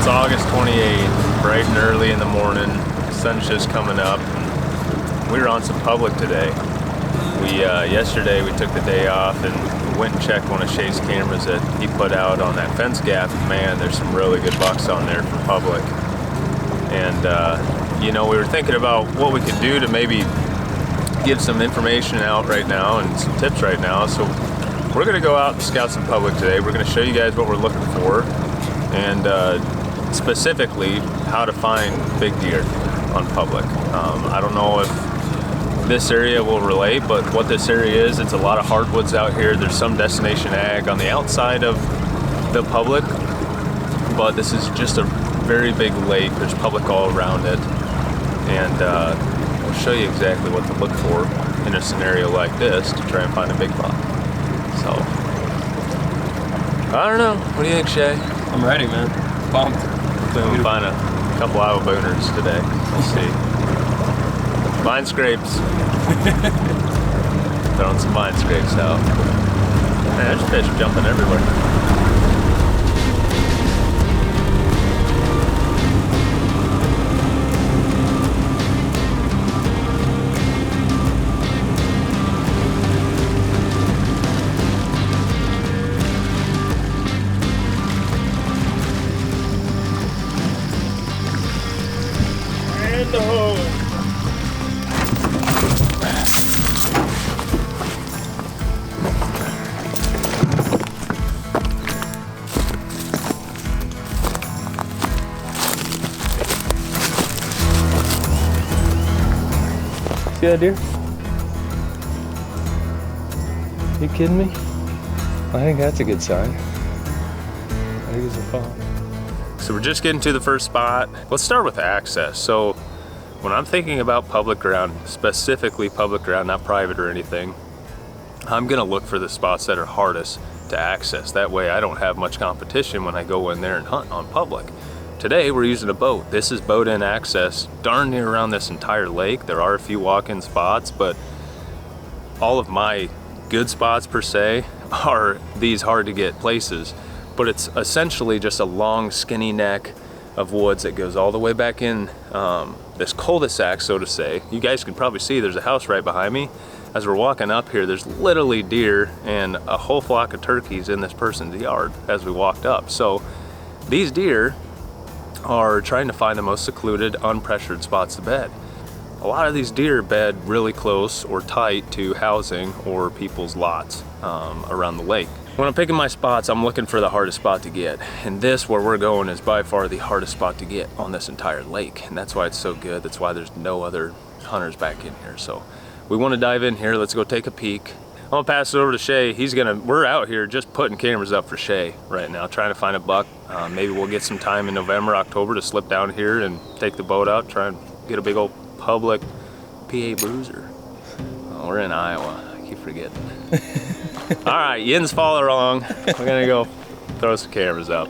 It's August 28th, bright and early in the morning. The sun's just coming up. We were on some public today. Yesterday we took the day off and went and checked one of Shea's cameras that he put out on that fence gap. Man, there's some really good bucks on there for public. And you know, we were thinking about what we could do to maybe give some information out right now and some tips right now. So we're gonna go out and scout some public today. We're gonna show you guys what we're looking for, and specifically how to find big deer on public. I don't know if this area will relate, but what this area is, it's a lot of hardwoods out here. There's some destination ag on the outside of the public, but this is just a very big lake. There's public all around it, and we'll show you exactly what to look for in a scenario like this to try and find a big buck. So, I don't know. What do you think, Shea? I'm ready, man. Pumped. We'll find a couple Iowa booners today. We'll see. Vine scrapes. Throwing some vine scrapes out. Man, there's fish jumping everywhere. The hole. See that deer? You kidding me? I think that's a good sign. I think it's a fawn. So we're just getting to the first spot. Let's start with access. So when I'm thinking about public ground, specifically public ground, not private or anything, I'm gonna look for the spots that are hardest to access. That way I don't have much competition when I go in there and hunt on public. Today we're using a boat. This is boat in access darn near around this entire lake. There are a few walk-in spots, but all of my good spots per se are these hard to get places. But it's essentially just a long skinny neck of woods that goes all the way back in this cul-de-sac, so to say. You guys can probably see there's a house right behind me. As we're walking up here, there's literally deer and a whole flock of turkeys in this person's yard as we walked up. So these deer are trying to find the most secluded, unpressured spots to bed. A lot of these deer bed really close or tight to housing or people's lots around the lake. When I'm picking my spots, I'm looking for the hardest spot to get. And this, where we're going, is by far the hardest spot to get on this entire lake. And that's why it's so good. That's why there's no other hunters back in here. So we want to dive in here. Let's go take a peek. I'm gonna pass it over to Shea. We're out here just putting cameras up for Shea right now, trying to find a buck. Maybe we'll get some time in November, October to slip down here and take the boat out, try and get a big old public PA bruiser. Oh, we're in Iowa, I keep forgetting. All right, yins follow along. We're gonna go throw some cameras up.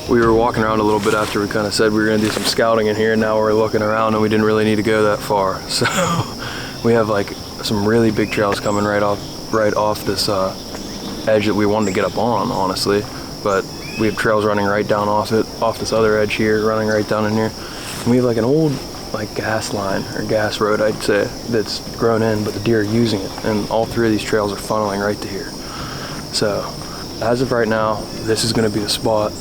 We were walking around a little bit after we kind of said we were going to do some scouting in here, and now we're looking around and we didn't really need to go that far. So we have like some really big trails coming right off this edge that we wanted to get up on, honestly. But we have trails running right down off this other edge here, running right down in here. And we have like an old like gas line or gas road, I'd say, that's grown in, but the deer are using it. And all three of these trails are funneling right to here. So as of right now, this is going to be the spot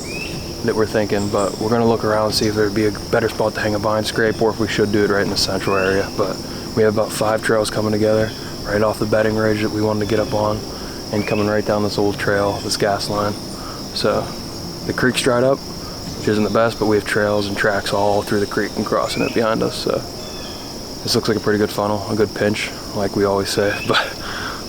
that we're thinking, but we're going to look around and see if there'd be a better spot to hang a vine scrape, or if we should do it right in the central area. But we have about 5 trails coming together right off the bedding ridge that we wanted to get up on, and coming right down this old trail, this gas line. So the creek's dried up, which isn't the best, but we have trails and tracks all through the creek and crossing it behind us. So this looks like a pretty good funnel, a good pinch, like we always say, but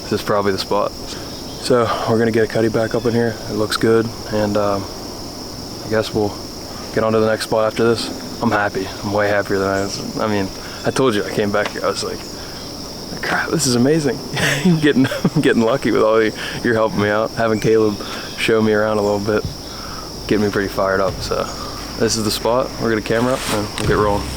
this is probably the spot. So we're going to get a cutty back up in here. It looks good, and I guess we'll get on to the next spot after this. I'm happy. I'm way happier than I was. I mean, I told you I came back here, I was like, crap, this is amazing. I'm getting lucky with all your helping me out, having Kaleb show me around a little bit. getting me pretty fired up. So this is the spot. We're gonna camera up and we'll get rolling.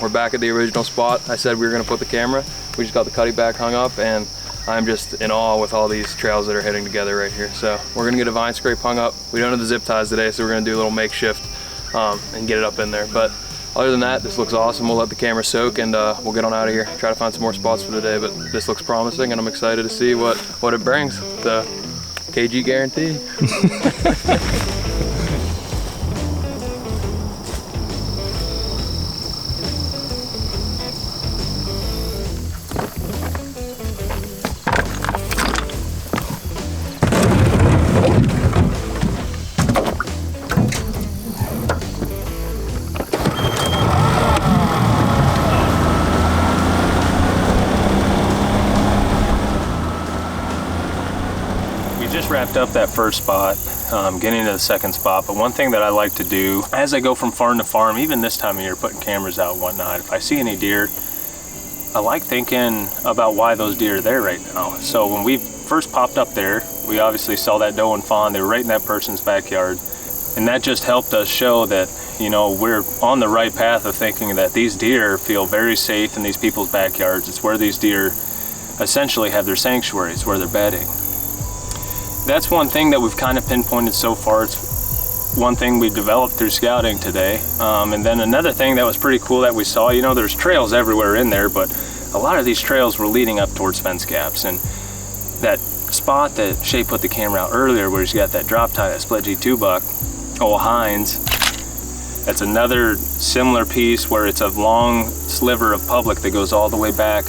We're back at the original spot. I said we were gonna put the camera. We just got the cutty back hung up, and I'm just in awe with all these trails that are hitting together right here. So we're gonna get a vine scrape hung up. We don't have the zip ties today, so we're gonna do a little makeshift and get it up in there. But other than that, this looks awesome. We'll let the camera soak, and we'll get on out of here. Try to find some more spots for the day, but this looks promising, and I'm excited to see what it brings. The KG guarantee. Wrapped up that first spot, getting into the second spot. But one thing that I like to do as I go from farm to farm, even this time of year, putting cameras out and whatnot, if I see any deer, I like thinking about why those deer are there right now. So when we first popped up there, we obviously saw that doe and fawn. They were right in that person's backyard, and that just helped us show that, you know, we're on the right path of thinking that these deer feel very safe in these people's backyards. It's where these deer essentially have their sanctuaries, where they're bedding. That's one thing that we've kind of pinpointed so far. It's one thing we developed through scouting today. And then another thing that was pretty cool that we saw, you know, there's trails everywhere in there, but a lot of these trails were leading up towards fence gaps. And that spot that Shea put the camera out earlier, where he's got that drop tie, that split G2 buck, old Hines, that's another similar piece where it's a long sliver of public that goes all the way back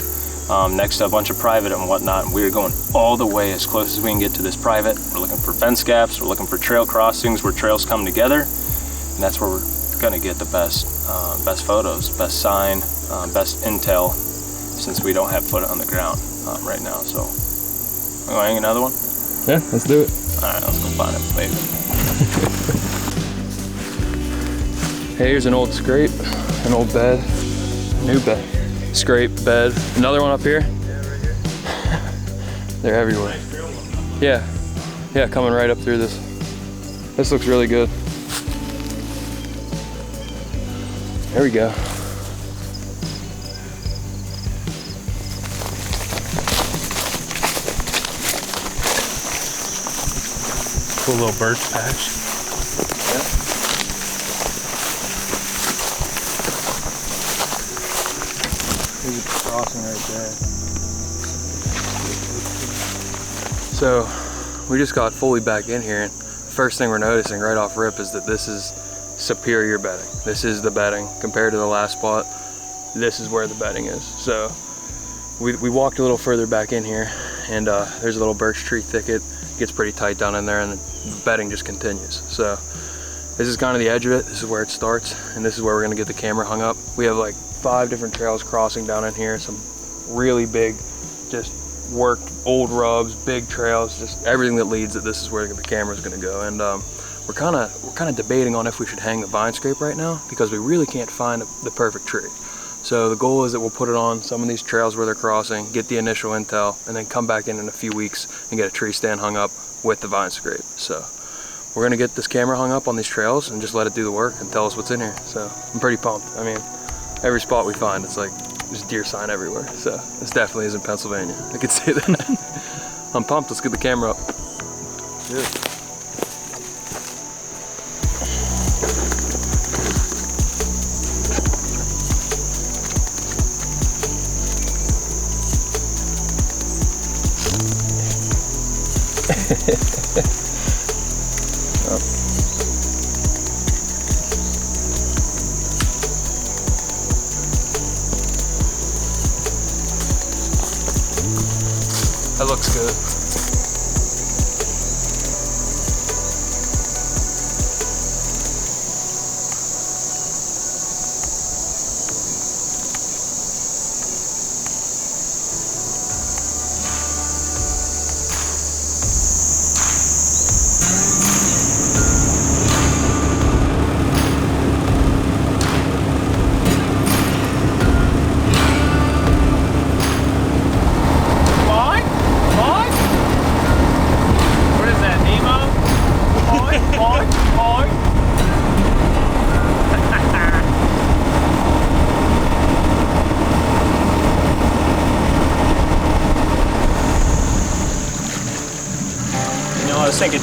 next to a bunch of private and whatnot. And we're going all the way as close as we can get to this private. We're looking for fence gaps, we're looking for trail crossings where trails come together, and that's where we're gonna get the best photos, best sign, best intel, since we don't have foot on the ground right now. So we gonna hang another one? Yeah, let's do it. All right, let's go find it. Maybe. Here's an old scrape, an old bed, new bed. Scrape, bed, another one up here. Yeah, right here. They're everywhere. Yeah, yeah, coming right up through this. This looks really good. There we go. Cool little birch patch. Yeah. There's a crossing right there. So we just got fully back in here, and the first thing we're noticing right off rip is that this is superior bedding. This is the bedding compared to the last spot. This is where the bedding is. So we walked a little further back in here, and there's a little birch tree thicket. It gets pretty tight down in there, and the bedding just continues. So this is kind of the edge of it. This is where it starts, and this is where we're gonna get the camera hung up. We have like 5 different trails crossing down in here, some really big, just worked old rubs, big trails, just everything that leads that this is where the camera's gonna go. And we're kind of debating on if we should hang the vine scrape right now, because we really can't find the perfect tree. So the goal is that we'll put it on some of these trails where they're crossing, get the initial intel, and then come back in a few weeks and get a tree stand hung up with the vine scrape. So we're gonna get this camera hung up on these trails and just let it do the work and tell us what's in here. So I'm pretty pumped. I mean, every spot we find, it's like there's deer sign everywhere. So this definitely isn't Pennsylvania, I could say that. I'm pumped. Let's get the camera up. Good. That looks good.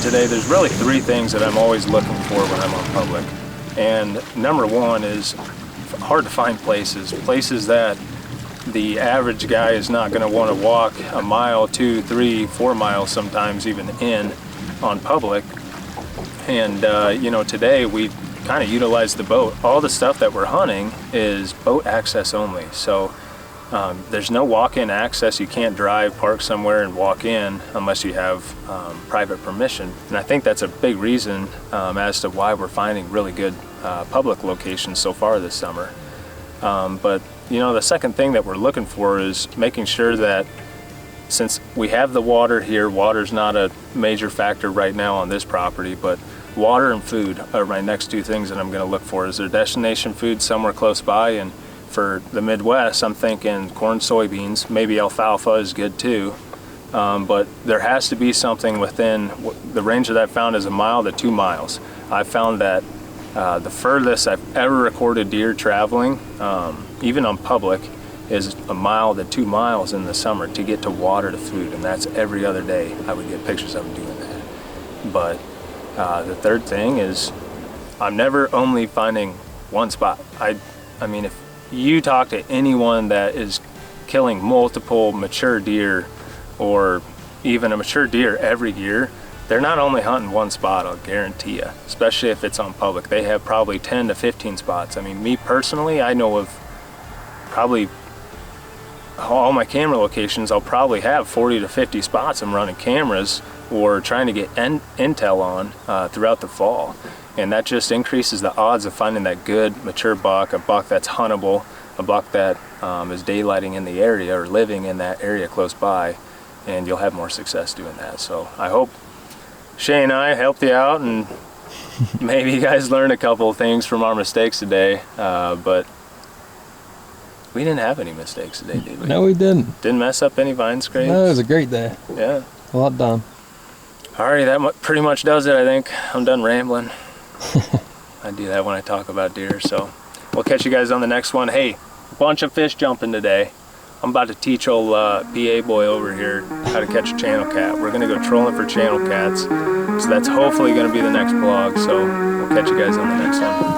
today, there's really three things that I'm always looking for when I'm on public. And number one is hard to find places that the average guy is not going to want to walk a mile, 2, 3, 4 miles sometimes even in on public. And you know, today we kind of utilize the boat. All the stuff that we're hunting is boat access only. So there's no walk-in access. You can't drive, park somewhere and walk in unless you have private permission. And I think that's a big reason as to why we're finding really good public locations so far this summer. But you know, the second thing that we're looking for is making sure that since we have the water here, water's not a major factor right now on this property, but water and food are my next two things that I'm going to look for. Is there destination food somewhere close by? And for the Midwest, I'm thinking corn, soybeans, maybe alfalfa is good too. But there has to be something within the range of that found is 1 mile to 2 miles. I've found that the furthest I've ever recorded deer traveling, even on public, is 1 mile to 2 miles in the summer to get to water to food, and that's every other day I would get pictures of them doing that. But the third thing is I'm never only finding one spot. I mean, if you talk to anyone that is killing multiple mature deer or even a mature deer every year, they're not only hunting one spot, I'll guarantee you, especially if it's on public. They have probably 10 to 15 spots. I mean, me personally, I know of probably all my camera locations, I'll probably have 40 to 50 spots I'm running cameras or trying to get intel on throughout the fall. And that just increases the odds of finding that good mature buck, a buck that's huntable, a buck that is daylighting in the area or living in that area close by, and you'll have more success doing that. So I hope Shea and I helped you out, and maybe you guys learned a couple of things from our mistakes today, but we didn't have any mistakes today, did we? No, we didn't. Didn't mess up any vine scrapes? No, it was a great day. Yeah. A lot done. Alrighty, that pretty much does it, I think. I'm done rambling. I do that when I talk about deer, so we'll catch you guys on the next one. Hey, bunch of fish jumping today. I'm about to teach old PA boy over here how to catch a channel cat. We're gonna go trolling for channel cats, so that's hopefully gonna be the next vlog, so we'll catch you guys on the next one.